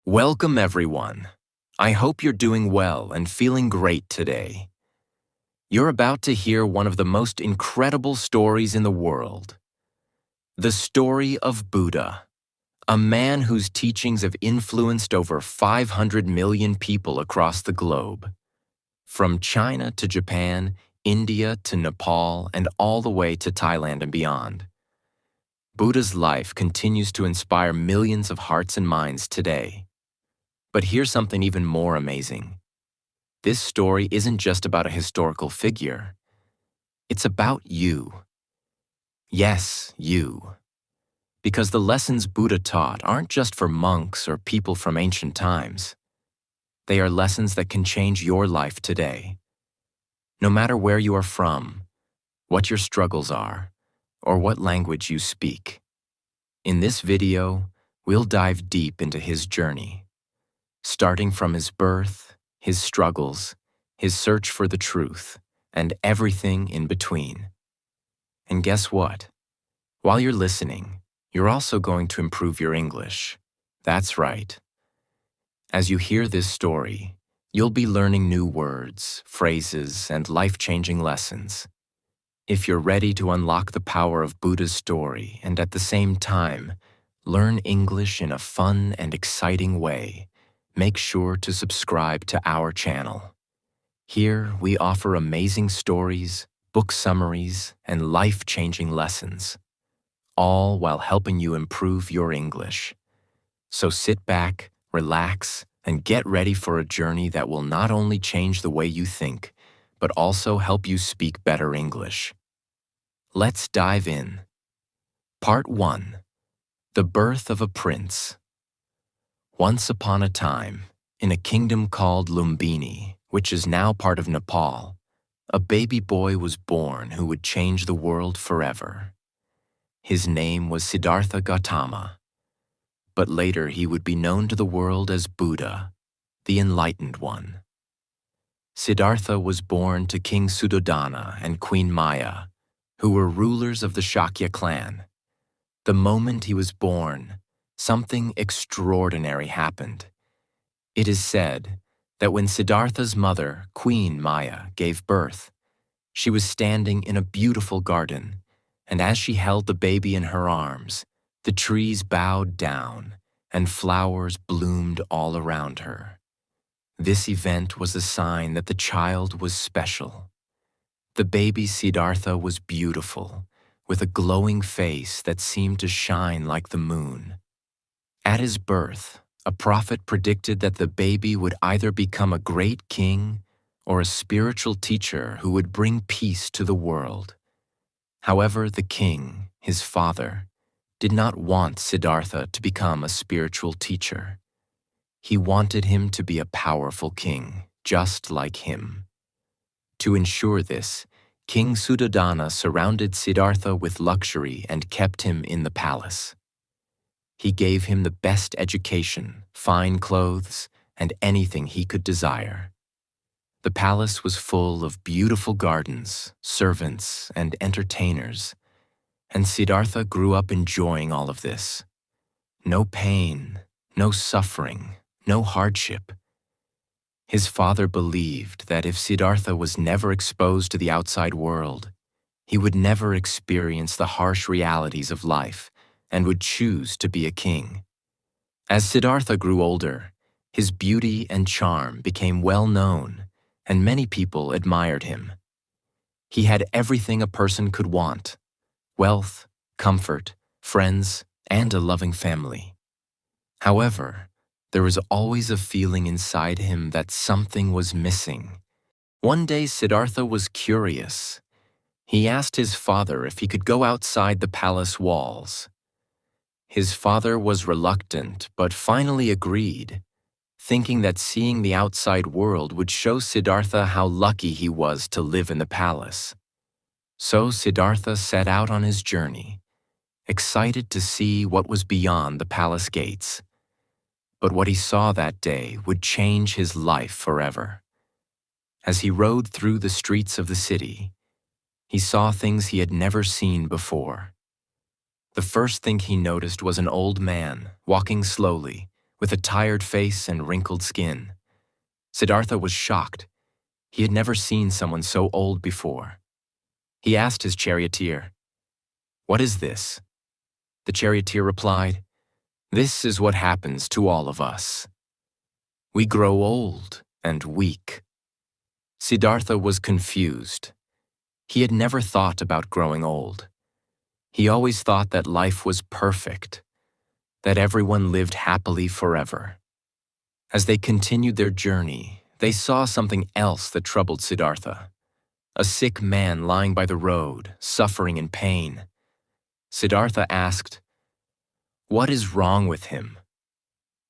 Welcome, everyone. I hope you're doing well and feeling great today. You're about to hear one of the most incredible stories in the world. The story of Buddha, a man whose teachings have influenced over 500 million people across the globe. From China to Japan, India to Nepal, and all the way to Thailand and beyond. Buddha's life continues to inspire millions of hearts and minds today. But here's something even more amazing. This story isn't just about a historical figure. It's about you. Yes, you. Because the lessons Buddha taught aren't just for monks or people from ancient times. They are lessons that can change your life today. No matter where you are from, what your struggles are, or what language you speak. In this video, we'll dive deep into his journey. Starting from his birth, his struggles, his search for the truth, and everything in between. And guess what? While you're listening, you're also going to improve your English. That's right. As you hear this story, you'll be learning new words, phrases, and life-changing lessons. If you're ready to unlock the power of Buddha's story and at the same time, learn English in a fun and exciting way, make sure to subscribe to our channel. Here, we offer amazing stories, book summaries, and life-changing lessons, all while helping you improve your English. So sit back, relax, and get ready for a journey that will not only change the way you think, but also help you speak better English. Let's dive in. Part 1. The Birth of a Prince. Once upon a time, in a kingdom called Lumbini, which is now part of Nepal, a baby boy was born who would change the world forever. His name was Siddhartha Gautama, but later he would be known to the world as Buddha, the enlightened one. Siddhartha was born to King Suddhodana and Queen Maya, who were rulers of the Shakya clan. The moment he was born, something extraordinary happened. It is said that when Siddhartha's mother, Queen Maya, gave birth, she was standing in a beautiful garden, and as she held the baby in her arms, the trees bowed down and flowers bloomed all around her. This event was a sign that the child was special. The baby Siddhartha was beautiful, with a glowing face that seemed to shine like the moon. At his birth, a prophet predicted that the baby would either become a great king or a spiritual teacher who would bring peace to the world. However, the king, his father, did not want Siddhartha to become a spiritual teacher. He wanted him to be a powerful king, just like him. To ensure this, King Suddhodana surrounded Siddhartha with luxury and kept him in the palace. He gave him the best education, fine clothes, and anything he could desire. The palace was full of beautiful gardens, servants, and entertainers, and Siddhartha grew up enjoying all of this. No pain, no suffering, no hardship. His father believed that if Siddhartha was never exposed to the outside world, he would never experience the harsh realities of life and would choose to be a king. As Siddhartha grew older, his beauty and charm became well known, and many people admired him. He had everything a person could want: wealth, comfort, friends, and a loving family. However, there was always a feeling inside him that something was missing. One day, Siddhartha was curious. He asked his father if he could go outside the palace walls. His father was reluctant, but finally agreed, thinking that seeing the outside world would show Siddhartha how lucky he was to live in the palace. So Siddhartha set out on his journey, excited to see what was beyond the palace gates. But what he saw that day would change his life forever. As he rode through the streets of the city, he saw things he had never seen before. The first thing he noticed was an old man, walking slowly, with a tired face and wrinkled skin. Siddhartha was shocked. He had never seen someone so old before. He asked his charioteer, "What is this?" The charioteer replied, "This is what happens to all of us. We grow old and weak." Siddhartha was confused. He had never thought about growing old. He always thought that life was perfect, that everyone lived happily forever. As they continued their journey, they saw something else that troubled Siddhartha. A sick man lying by the road, suffering in pain. Siddhartha asked, "What is wrong with him?"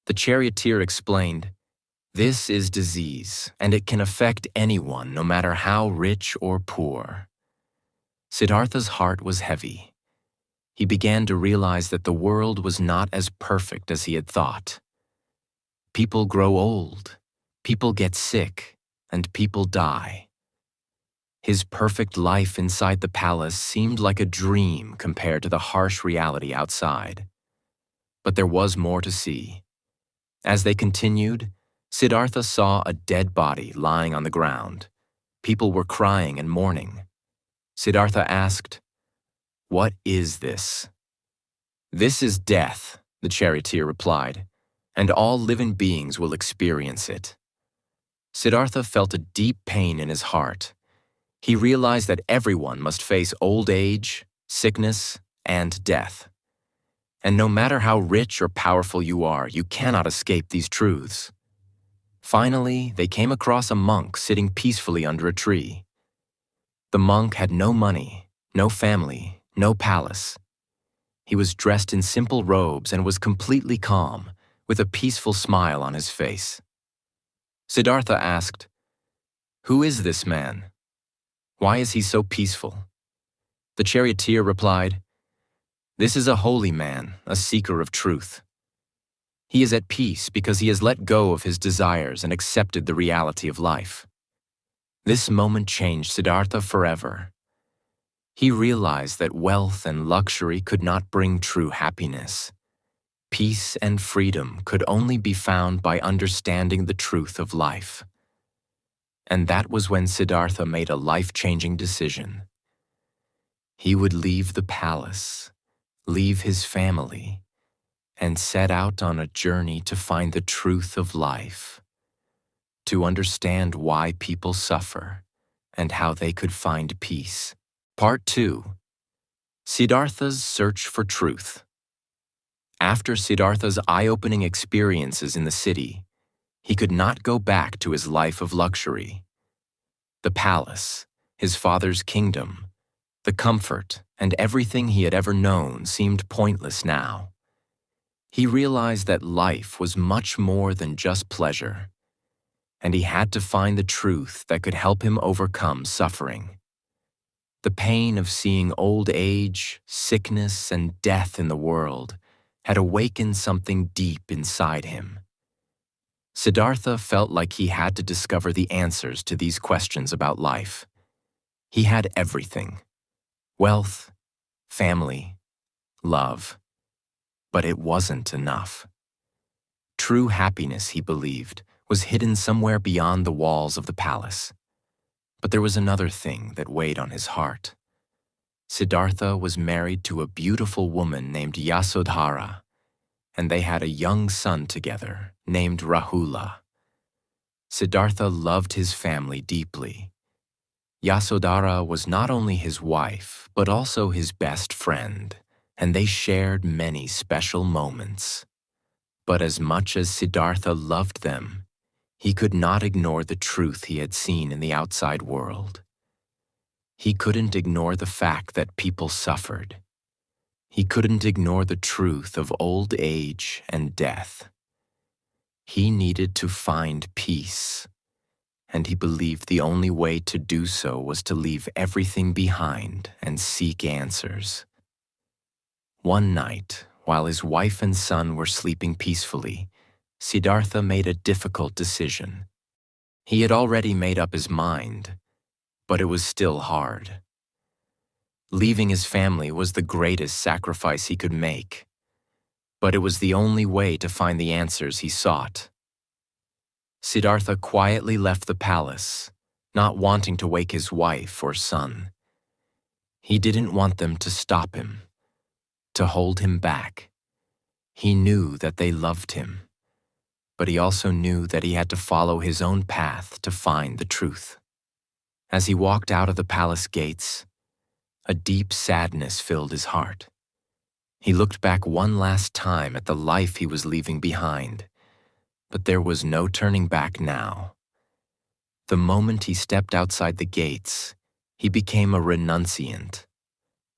The charioteer explained, "This is disease, and it can affect anyone, no matter how rich or poor." Siddhartha's heart was heavy. He began to realize that the world was not as perfect as he had thought. People grow old, people get sick, and people die. His perfect life inside the palace seemed like a dream compared to the harsh reality outside. But there was more to see. As they continued, Siddhartha saw a dead body lying on the ground. People were crying and mourning. Siddhartha asked, "What is this?" "This is death," the charioteer replied, "and all living beings will experience it." Siddhartha felt a deep pain in his heart. He realized that everyone must face old age, sickness, and death. And no matter how rich or powerful you are, you cannot escape these truths. Finally, they came across a monk sitting peacefully under a tree. The monk had no money, no family, no palace. He was dressed in simple robes and was completely calm, with a peaceful smile on his face. Siddhartha asked, "Who is this man? Why is he so peaceful?" The charioteer replied, "This is a holy man, a seeker of truth. He is at peace because he has let go of his desires and accepted the reality of life." This moment changed Siddhartha forever. He realized that wealth and luxury could not bring true happiness. Peace and freedom could only be found by understanding the truth of life. And that was when Siddhartha made a life-changing decision. He would leave the palace, leave his family, and set out on a journey to find the truth of life, to understand why people suffer and how they could find peace. Part 2. Siddhartha's Search for Truth. After Siddhartha's eye-opening experiences in the city, he could not go back to his life of luxury. The palace, his father's kingdom, the comfort, and everything he had ever known seemed pointless now. He realized that life was much more than just pleasure, and he had to find the truth that could help him overcome suffering. The pain of seeing old age, sickness, and death in the world had awakened something deep inside him. Siddhartha felt like he had to discover the answers to these questions about life. He had everything: wealth, family, love. But it wasn't enough. True happiness, he believed, was hidden somewhere beyond the walls of the palace. But there was another thing that weighed on his heart. Siddhartha was married to a beautiful woman named Yasodhara, and they had a young son together named Rahula. Siddhartha loved his family deeply. Yasodhara was not only his wife, but also his best friend, and they shared many special moments. But as much as Siddhartha loved them, he could not ignore the truth he had seen in the outside world. He couldn't ignore the fact that people suffered. He couldn't ignore the truth of old age and death. He needed to find peace, and he believed the only way to do so was to leave everything behind and seek answers. One night, while his wife and son were sleeping peacefully, Siddhartha made a difficult decision. He had already made up his mind, but it was still hard. Leaving his family was the greatest sacrifice he could make. but it was the only way to find the answers he sought. Siddhartha quietly left the palace, not wanting to wake his wife or son. He didn't want them to stop him, to hold him back. He knew that they loved him, but he also knew that he had to follow his own path to find the truth. As he walked out of the palace gates, a deep sadness filled his heart. He looked back one last time at the life he was leaving behind, but there was no turning back now. The moment he stepped outside the gates, he became a renunciant,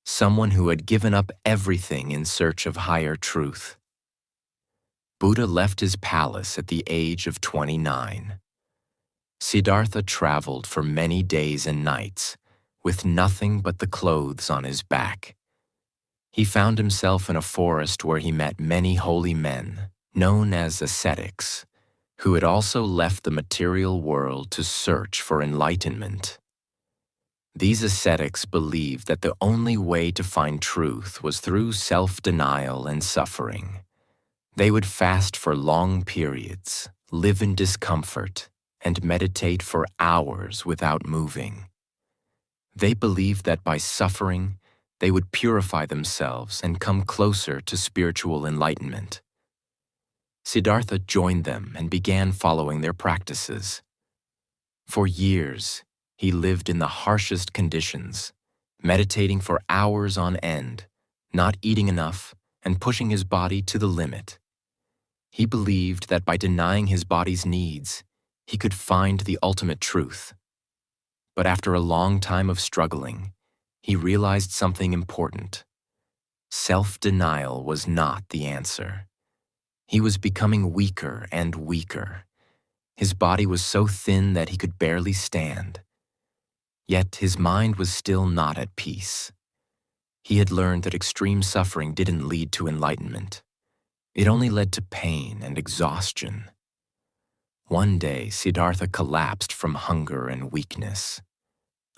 someone who had given up everything in search of higher truth. Buddha left his palace at the age of 29. Siddhartha traveled for many days and nights, with nothing but the clothes on his back. He found himself in a forest where he met many holy men, known as ascetics, who had also left the material world to search for enlightenment. These ascetics believed that the only way to find truth was through self-denial and suffering. They would fast for long periods, live in discomfort, and meditate for hours without moving. They believed that by suffering, they would purify themselves and come closer to spiritual enlightenment. Siddhartha joined them and began following their practices. For years, he lived in the harshest conditions, meditating for hours on end, not eating enough, and pushing his body to the limit. He believed that by denying his body's needs, he could find the ultimate truth. But after a long time of struggling, he realized something important. Self-denial was not the answer. He was becoming weaker and weaker. His body was so thin that he could barely stand. Yet his mind was still not at peace. He had learned that extreme suffering didn't lead to enlightenment. It only led to pain and exhaustion. One day, Siddhartha collapsed from hunger and weakness.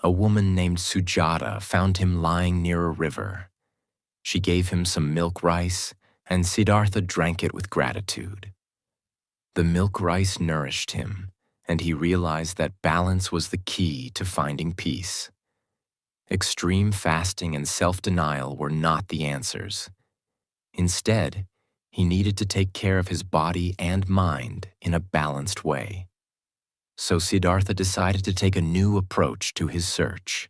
A woman named Sujata found him lying near a river. She gave him some milk rice, and Siddhartha drank it with gratitude. The milk rice nourished him, and he realized that balance was the key to finding peace. Extreme fasting and self-denial were not the answers. Instead, he needed to take care of his body and mind in a balanced way. So Siddhartha decided to take a new approach to his search.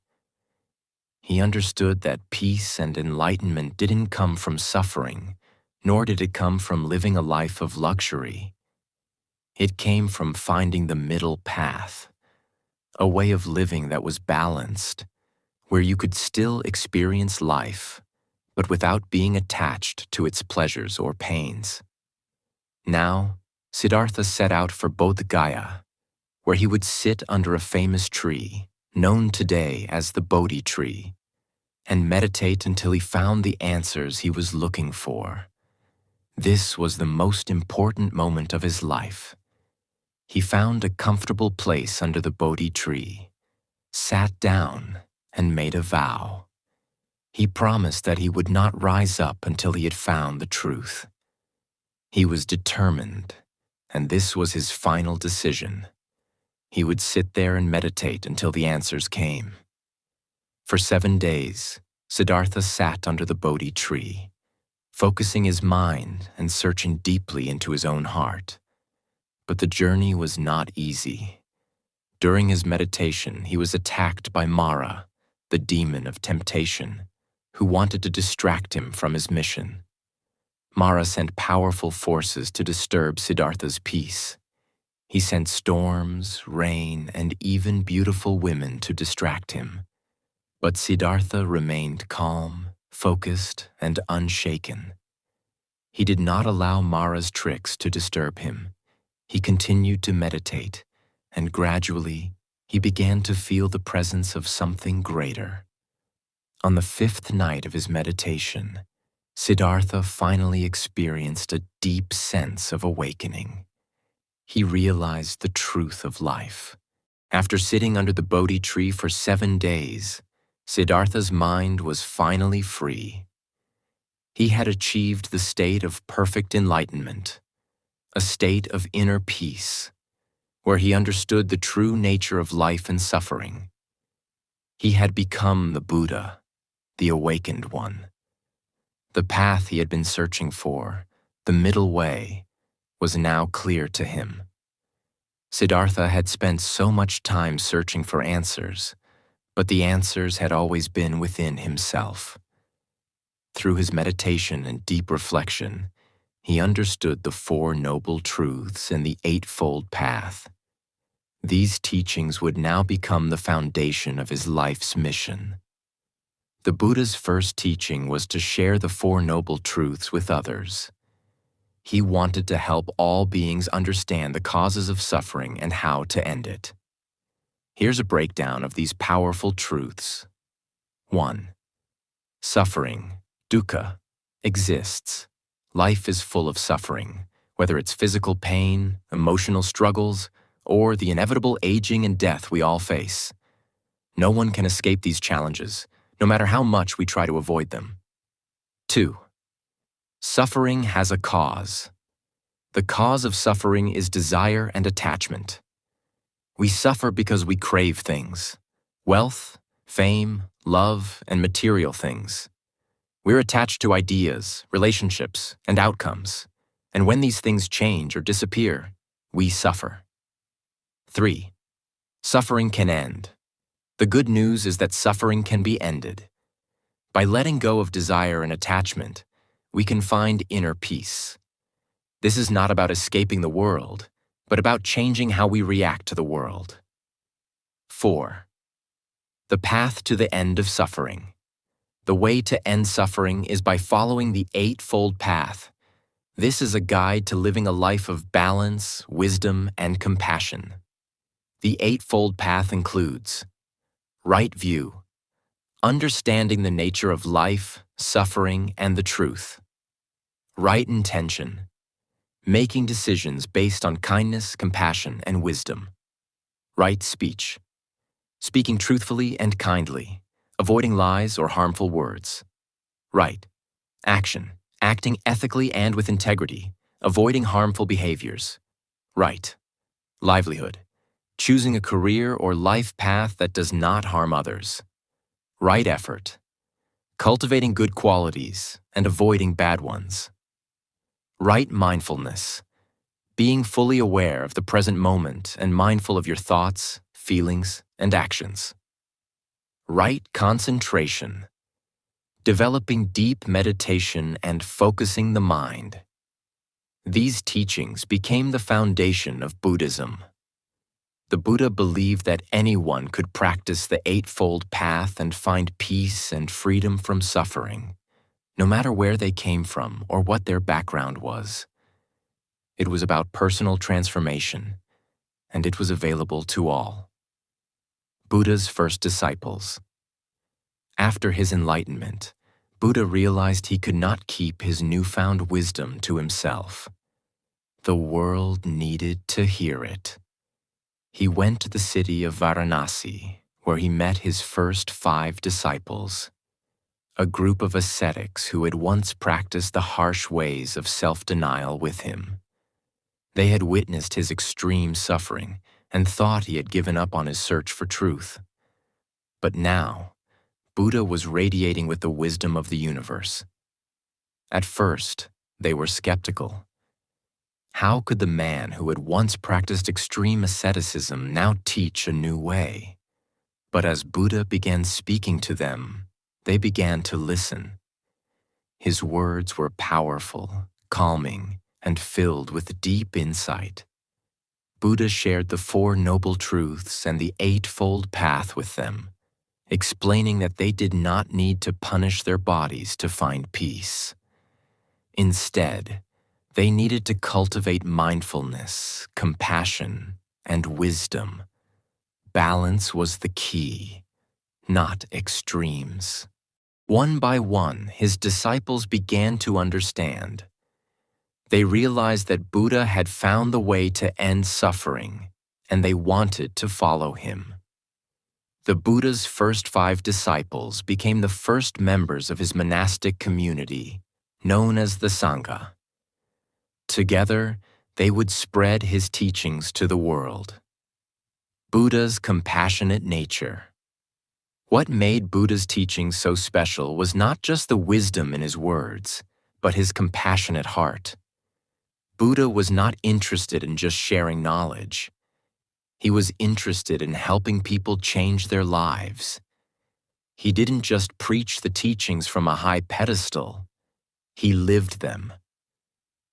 He understood that peace and enlightenment didn't come from suffering, nor did it come from living a life of luxury. It came from finding the middle path, a way of living that was balanced, where you could still experience life, but without being attached to its pleasures or pains. Now, Siddhartha set out for Bodh Gaya, where he would sit under a famous tree, known today as the Bodhi tree, and meditate until he found the answers he was looking for. This was the most important moment of his life. He found a comfortable place under the Bodhi tree, sat down, and made a vow. He promised that he would not rise up until he had found the truth. He was determined, and this was his final decision. He would sit there and meditate until the answers came. For 7 days, Siddhartha sat under the Bodhi tree, focusing his mind and searching deeply into his own heart. But the journey was not easy. During his meditation, he was attacked by Mara, the demon of temptation, who wanted to distract him from his mission. Mara sent powerful forces to disturb Siddhartha's peace. He sent storms, rain, and even beautiful women to distract him. But Siddhartha remained calm, focused, and unshaken. He did not allow Mara's tricks to disturb him. He continued to meditate, and gradually, he began to feel the presence of something greater. On the 5th night of his meditation, Siddhartha finally experienced a deep sense of awakening. He realized the truth of life. After sitting under the Bodhi tree for 7 days, Siddhartha's mind was finally free. He had achieved the state of perfect enlightenment, a state of inner peace, where he understood the true nature of life and suffering. He had become the Buddha, the awakened one. The path he had been searching for, the middle way, was now clear to him. Siddhartha had spent so much time searching for answers, but the answers had always been within himself. Through his meditation and deep reflection, he understood the Four Noble Truths and the Eightfold Path. These teachings would now become the foundation of his life's mission. The Buddha's first teaching was to share the Four Noble Truths with others. He wanted to help all beings understand the causes of suffering and how to end it. Here's a breakdown of these powerful truths. 1. Suffering, dukkha, exists. Life is full of suffering, whether it's physical pain, emotional struggles, or the inevitable aging and death we all face. No one can escape these challenges, no matter how much we try to avoid them. 2. Suffering has a cause. The cause of suffering is desire and attachment. We suffer because we crave things: wealth, fame, love, and material things. We're attached to ideas, relationships, and outcomes, and when these things change or disappear, we suffer. 3. Suffering can end. The good news is that suffering can be ended. By letting go of desire and attachment, we can find inner peace. This is not about escaping the world, but about changing how we react to the world. 4. The path to the end of suffering. The way to end suffering is by following the Eightfold Path. This is a guide to living a life of balance, wisdom, and compassion. The Eightfold Path includes right view, understanding the nature of life, suffering, and the truth. Right intention, making decisions based on kindness, compassion, and wisdom. Right speech, speaking truthfully and kindly, avoiding lies or harmful words. Right action, acting ethically and with integrity, avoiding harmful behaviors. Right livelihood, choosing a career or life path that does not harm others. Right effort, cultivating good qualities and avoiding bad ones. Right mindfulness, being fully aware of the present moment and mindful of your thoughts, feelings, and actions. Right concentration, developing deep meditation and focusing the mind. These teachings became the foundation of Buddhism. The Buddha believed that anyone could practice the Eightfold Path and find peace and freedom from suffering, no matter where they came from or what their background was. It was about personal transformation, and it was available to all. Buddha's first disciples. After his enlightenment, Buddha realized he could not keep his newfound wisdom to himself. The world needed to hear it. He went to the city of Varanasi, where he met his first 5 disciples, a group of ascetics who had once practiced the harsh ways of self-denial with him. They had witnessed his extreme suffering and thought he had given up on his search for truth. But now, Buddha was radiating with the wisdom of the universe. At first, they were skeptical. How could the man who had once practiced extreme asceticism now teach a new way? But as Buddha began speaking to them, they began to listen. His words were powerful, calming, and filled with deep insight. Buddha shared the Four Noble Truths and the Eightfold Path with them, explaining that they did not need to punish their bodies to find peace. Instead, they needed to cultivate mindfulness, compassion, and wisdom. Balance was the key, not extremes. One by one, his disciples began to understand. They realized that Buddha had found the way to end suffering, and they wanted to follow him. The Buddha's first 5 disciples became the first members of his monastic community, known as the Sangha. Together, they would spread his teachings to the world. Buddha's compassionate nature. What made Buddha's teachings so special was not just the wisdom in his words, but his compassionate heart. Buddha was not interested in just sharing knowledge. He was interested in helping people change their lives. He didn't just preach the teachings from a high pedestal, he lived them.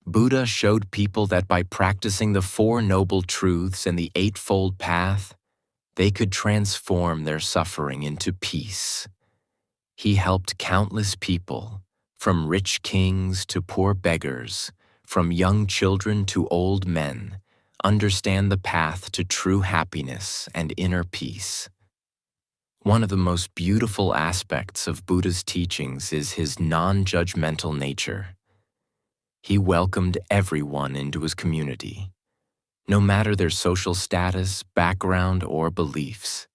Buddha showed people that by practicing the Four Noble Truths and the Eightfold Path, they could transform their suffering into peace. He helped countless people, from rich kings to poor beggars, from young children to old men, understand the path to true happiness and inner peace. One of the most beautiful aspects of Buddha's teachings is his non-judgmental nature. He welcomed everyone into his community, no matter their social status, background, or beliefs.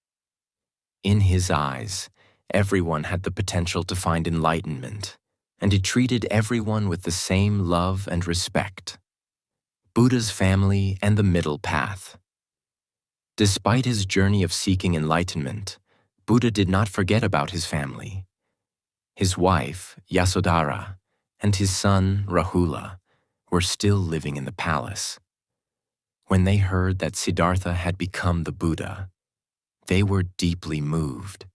In his eyes, everyone had the potential to find enlightenment, and he treated everyone with the same love and respect. Buddha's family and the middle path. Despite his journey of seeking enlightenment, Buddha did not forget about his family. His wife, Yasodhara, and his son, Rahula, were still living in the palace. When they heard that Siddhartha had become the Buddha, they were deeply moved.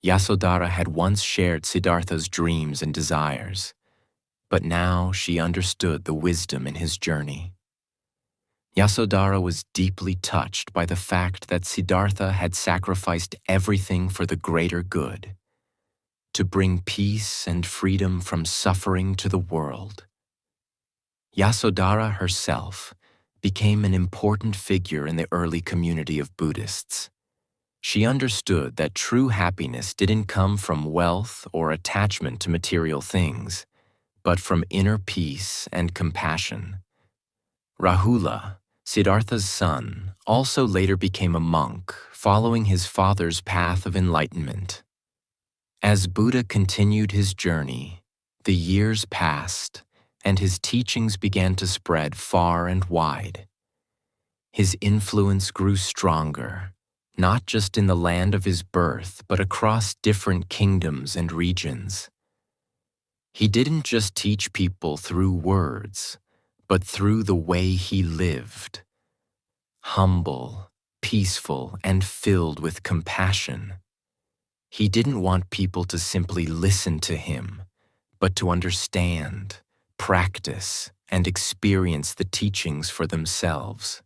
Yasodhara had once shared Siddhartha's dreams and desires, but now she understood the wisdom in his journey. Yasodhara was deeply touched by the fact that Siddhartha had sacrificed everything for the greater good, to bring peace and freedom from suffering to the world. Yasodhara herself became an important figure in the early community of Buddhists. She understood that true happiness didn't come from wealth or attachment to material things, but from inner peace and compassion. Rahula, Siddhartha's son, also later became a monk, following his father's path of enlightenment. As Buddha continued his journey, the years passed, and his teachings began to spread far and wide. His influence grew stronger, not just in the land of his birth, but across different kingdoms and regions. He didn't just teach people through words, but through the way he lived. Humble, peaceful, and filled with compassion. He didn't want people to simply listen to him, but to understand, practice, and experience the teachings for themselves.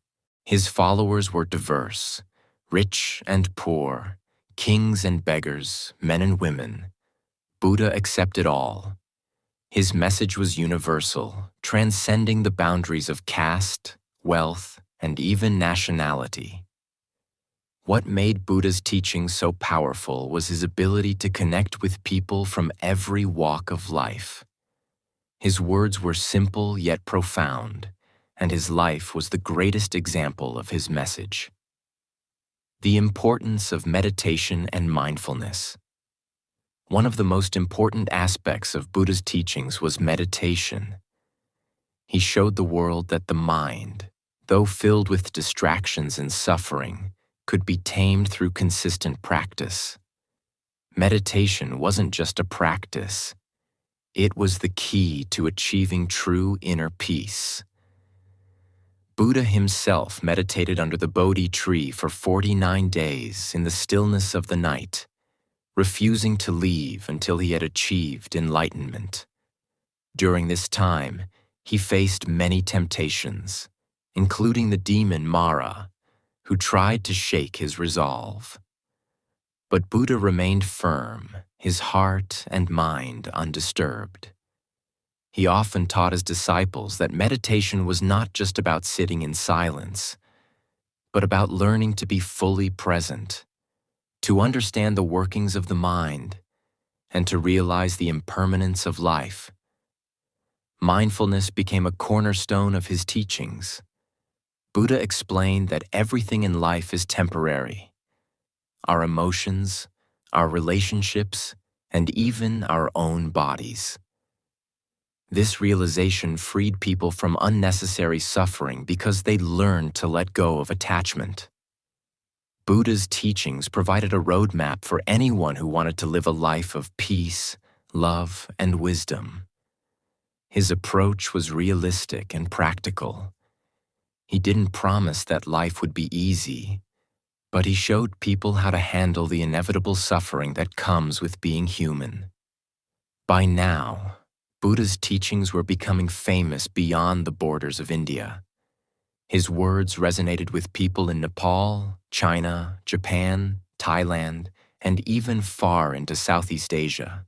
His followers were diverse, rich and poor, kings and beggars, men and women. Buddha accepted all. His message was universal, transcending the boundaries of caste, wealth, and even nationality. What made Buddha's teaching so powerful was his ability to connect with people from every walk of life. His words were simple yet profound, and his life was the greatest example of his message. The importance of meditation and mindfulness. One of the most important aspects of Buddha's teachings was meditation. He showed the world that the mind, though filled with distractions and suffering, could be tamed through consistent practice. Meditation wasn't just a practice. It was the key to achieving true inner peace. Buddha himself meditated under the Bodhi tree for 49 days in the stillness of the night, refusing to leave until he had achieved enlightenment. During this time, he faced many temptations, including the demon Mara, who tried to shake his resolve. But Buddha remained firm, his heart and mind undisturbed. He often taught his disciples that meditation was not just about sitting in silence, but about learning to be fully present, to understand the workings of the mind, and to realize the impermanence of life. Mindfulness became a cornerstone of his teachings. Buddha explained that everything in life is temporary. Our emotions, our relationships, and even our own bodies. This realization freed people from unnecessary suffering because they learned to let go of attachment. Buddha's teachings provided a roadmap for anyone who wanted to live a life of peace, love, and wisdom. His approach was realistic and practical. He didn't promise that life would be easy, but he showed people how to handle the inevitable suffering that comes with being human. By now, Buddha's teachings were becoming famous beyond the borders of India. His words resonated with people in Nepal, China, Japan, Thailand, and even far into Southeast Asia.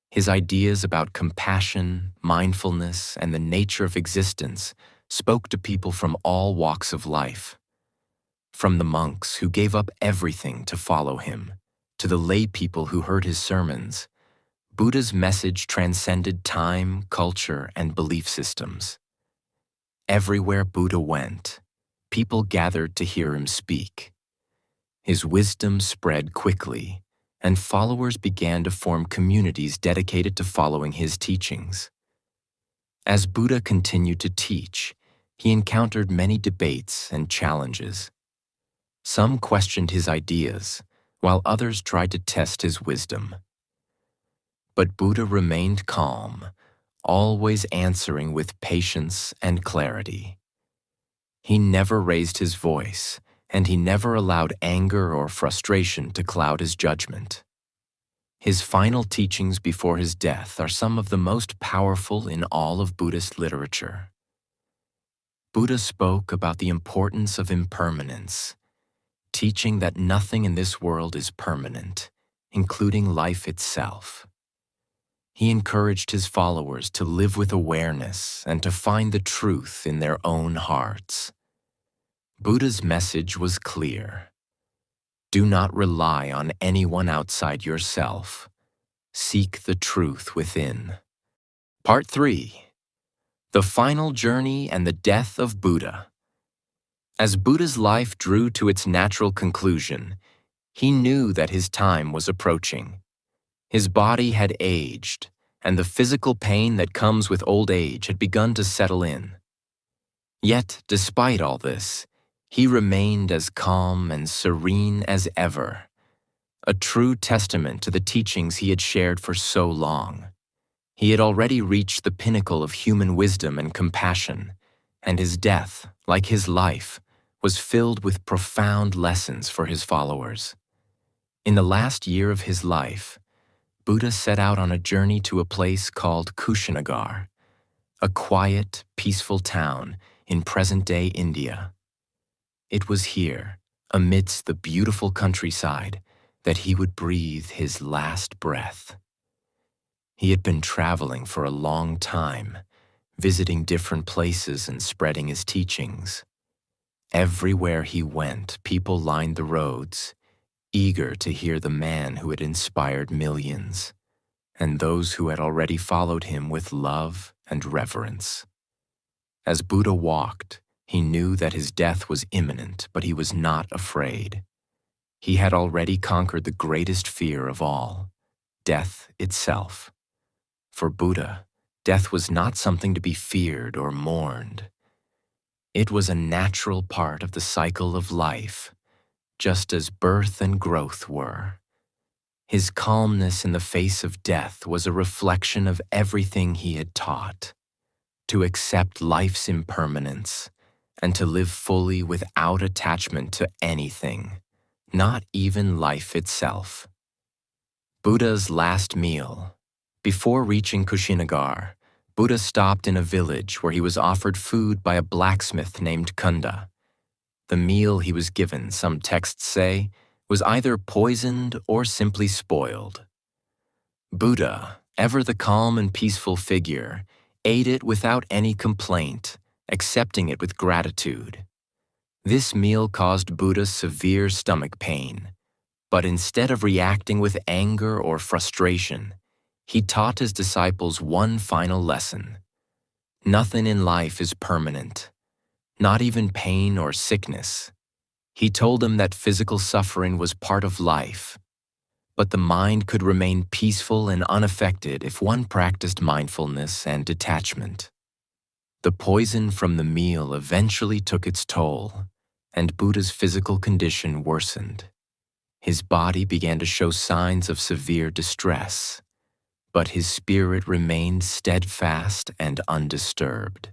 His ideas about compassion, mindfulness, and the nature of existence spoke to people from all walks of life. From the monks who gave up everything to follow him, to the lay people who heard his sermons, Buddha's message transcended time, culture, and belief systems. Everywhere Buddha went, people gathered to hear him speak. His wisdom spread quickly, and followers began to form communities dedicated to following his teachings. As Buddha continued to teach, he encountered many debates and challenges. Some questioned his ideas, while others tried to test his wisdom. But Buddha remained calm, always answering with patience and clarity. He never raised his voice, and he never allowed anger or frustration to cloud his judgment. His final teachings before his death are some of the most powerful in all of Buddhist literature. Buddha spoke about the importance of impermanence, teaching that nothing in this world is permanent, including life itself. He encouraged his followers to live with awareness and to find the truth in their own hearts. Buddha's message was clear. Do not rely on anyone outside yourself. Seek the truth within. Part 3. The Final Journey and the Death of Buddha. As Buddha's life drew to its natural conclusion, he knew that his time was approaching. His body had aged, and the physical pain that comes with old age had begun to settle in. Yet, despite all this, he remained as calm and serene as ever, a true testament to the teachings he had shared for so long. He had already reached the pinnacle of human wisdom and compassion, and his death, like his life, was filled with profound lessons for his followers. In the last year of his life, Buddha set out on a journey to a place called Kushinagar, a quiet, peaceful town in present-day India. It was here, amidst the beautiful countryside, that he would breathe his last breath. He had been traveling for a long time, visiting different places and spreading his teachings. Everywhere he went, people lined the roads, eager to hear the man who had inspired millions, and those who had already followed him with love and reverence. As Buddha walked, he knew that his death was imminent, but he was not afraid. He had already conquered the greatest fear of all, death itself. For Buddha, death was not something to be feared or mourned. It was a natural part of the cycle of life, just as birth and growth were. His calmness in the face of death was a reflection of everything he had taught, to accept life's impermanence and to live fully without attachment to anything, not even life itself. Buddha's last meal. Before reaching Kushinagar, Buddha stopped in a village where he was offered food by a blacksmith named Kunda. The meal he was given, some texts say, was either poisoned or simply spoiled. Buddha, ever the calm and peaceful figure, ate it without any complaint, accepting it with gratitude. This meal caused Buddha severe stomach pain, but instead of reacting with anger or frustration, he taught his disciples one final lesson. Nothing in life is permanent, not even pain or sickness. He told them that physical suffering was part of life, But the mind could remain peaceful and unaffected if one practiced mindfulness and detachment. The poison from the meal eventually took its toll, and Buddha's physical condition worsened. His body began to show signs of severe distress, but his spirit remained steadfast and undisturbed.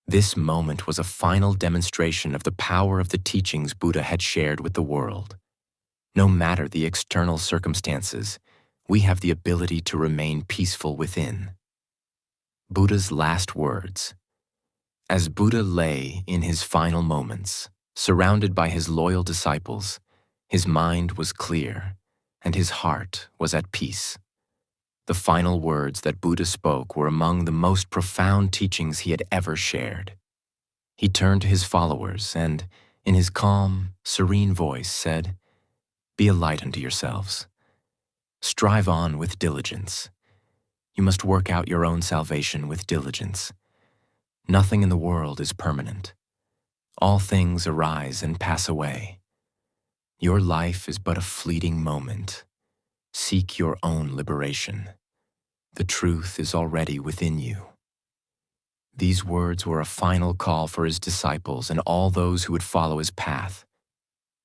This moment was a final demonstration of the power of the teachings Buddha had shared with the world. No matter the external circumstances, we have the ability to remain peaceful within. Buddha's last words. As Buddha lay in his final moments, surrounded by his loyal disciples, his mind was clear and his heart was at peace. The final words that Buddha spoke were among the most profound teachings he had ever shared. He turned to his followers and, in his calm, serene voice, said, "Be a light unto yourselves. Strive on with diligence. You must work out your own salvation with diligence. Nothing in the world is permanent. All things arise and pass away. Your life is but a fleeting moment. Seek your own liberation. The truth is already within you." These words were a final call for his disciples and all those who would follow his path.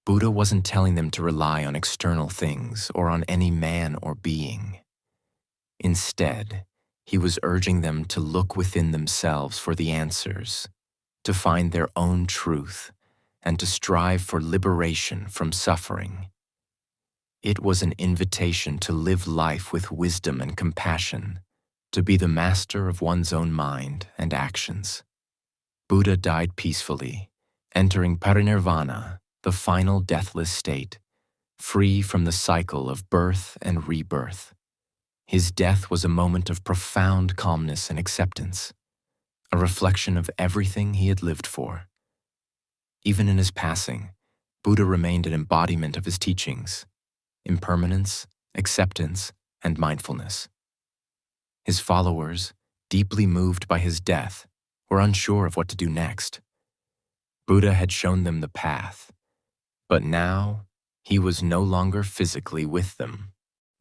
Buddha wasn't telling them to rely on external things or on any man or being. Instead, he was urging them to look within themselves for the answers, to find their own truth, and to strive for liberation from suffering. It was an invitation to live life with wisdom and compassion, to be the master of one's own mind and actions. Buddha died peacefully, entering parinirvana, the final deathless state, free from the cycle of birth and rebirth. His death was a moment of profound calmness and acceptance, a reflection of everything he had lived for. Even in his passing, Buddha remained an embodiment of his teachings: impermanence, acceptance, and mindfulness. His followers, deeply moved by his death, were unsure of what to do next. Buddha had shown them the path, but now he was no longer physically with them.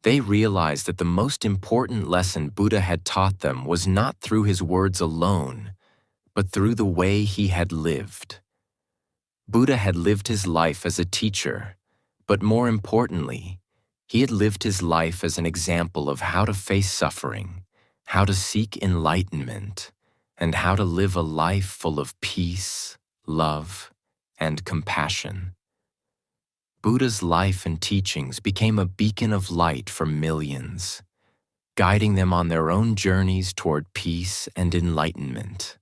They realized that the most important lesson Buddha had taught them was not through his words alone, but through the way he had lived. Buddha had lived his life as a teacher, but more importantly, he had lived his life as an example of how to face suffering, how to seek enlightenment, and how to live a life full of peace, love, and compassion. Buddha's life and teachings became a beacon of light for millions, guiding them on their own journeys toward peace and enlightenment.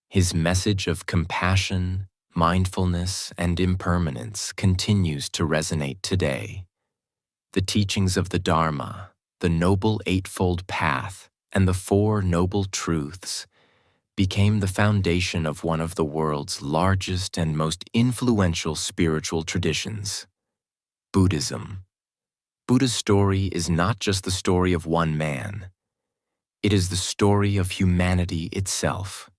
His message of compassion, mindfulness, and impermanence continues to resonate today. The teachings of the Dharma, the Noble Eightfold Path, and the Four Noble Truths became the foundation of one of the world's largest and most influential spiritual traditions, Buddhism. Buddha's story is not just the story of one man. It is the story of humanity itself,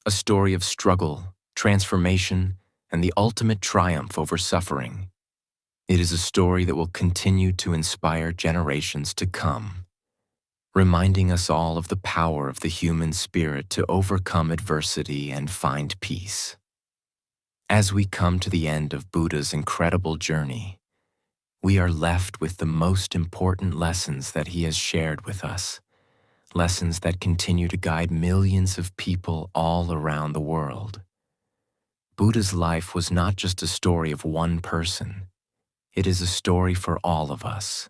a story of struggle, transformation, and the ultimate triumph over suffering. It is a story that will continue to inspire generations to come, reminding us all of the power of the human spirit to overcome adversity and find peace. As we come to the end of Buddha's incredible journey, we are left with the most important lessons that he has shared with us, lessons that continue to guide millions of people all around the world. Buddha's life was not just a story of one person. It is a story for all of us,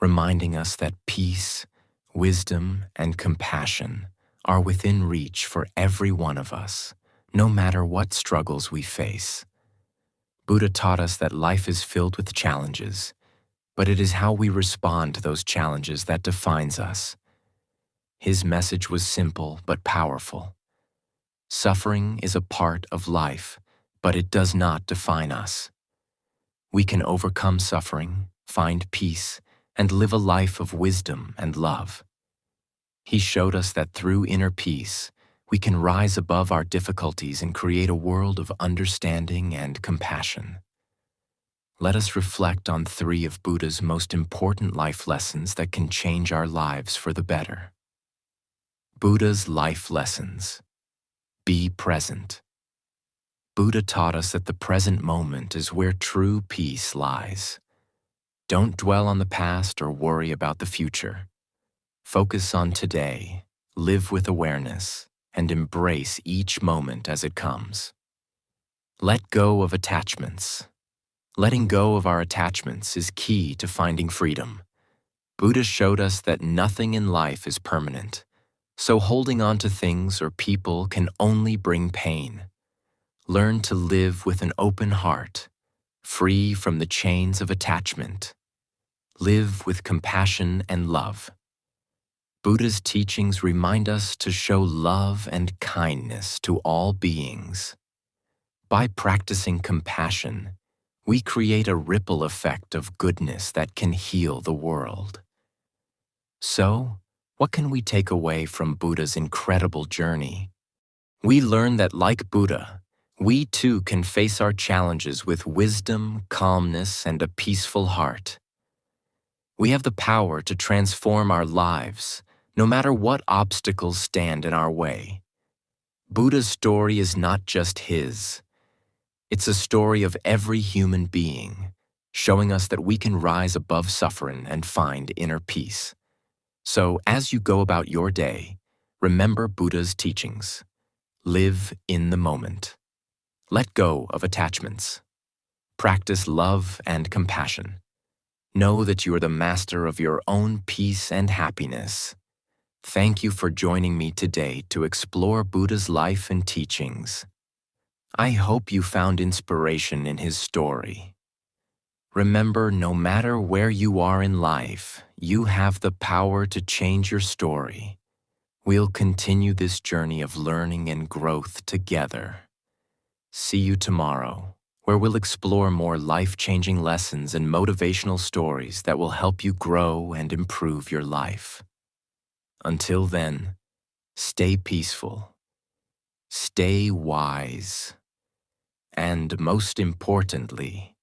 reminding us that peace, wisdom, and compassion are within reach for every one of us, no matter what struggles we face. Buddha taught us that life is filled with challenges, but it is how we respond to those challenges that defines us. His message was simple but powerful. Suffering is a part of life, but it does not define us. We can overcome suffering, find peace, and live a life of wisdom and love. He showed us that through inner peace, we can rise above our difficulties and create a world of understanding and compassion. let us reflect on 3 of Buddha's most important life lessons that can change our lives for the better. Buddha's life lessons. Be present. Buddha taught us that the present moment is where true peace lies. Don't dwell on the past or worry about the future. Focus on today, live with awareness, and embrace each moment as it comes. Let go of attachments. Letting go of our attachments is key to finding freedom. Buddha showed us that nothing in life is permanent, so holding on to things or people can only bring pain. Learn to live with an open heart, free from the chains of attachment. Live with compassion and love. Buddha's teachings remind us to show love and kindness to all beings. By practicing compassion, we create a ripple effect of goodness that can heal the world. So, what can we take away from Buddha's incredible journey? We learn that, like Buddha, we too can face our challenges with wisdom, calmness, and a peaceful heart. We have the power to transform our lives, no matter what obstacles stand in our way. Buddha's story is not just his. It's a story of every human being, showing us that we can rise above suffering and find inner peace. So, as you go about your day, remember Buddha's teachings. Live in the moment. Let go of attachments. Practice love and compassion. Know that you are the master of your own peace and happiness. Thank you for joining me today to explore Buddha's life and teachings. I hope you found inspiration in his story. Remember, no matter where you are in life, you have the power to change your story. We'll continue this journey of learning and growth together. See you tomorrow, where we'll explore more life-changing lessons and motivational stories that will help you grow and improve your life. Until then, stay peaceful, stay wise, and most importantly,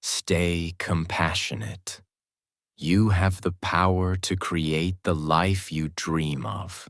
stay compassionate. You have the power to create the life you dream of.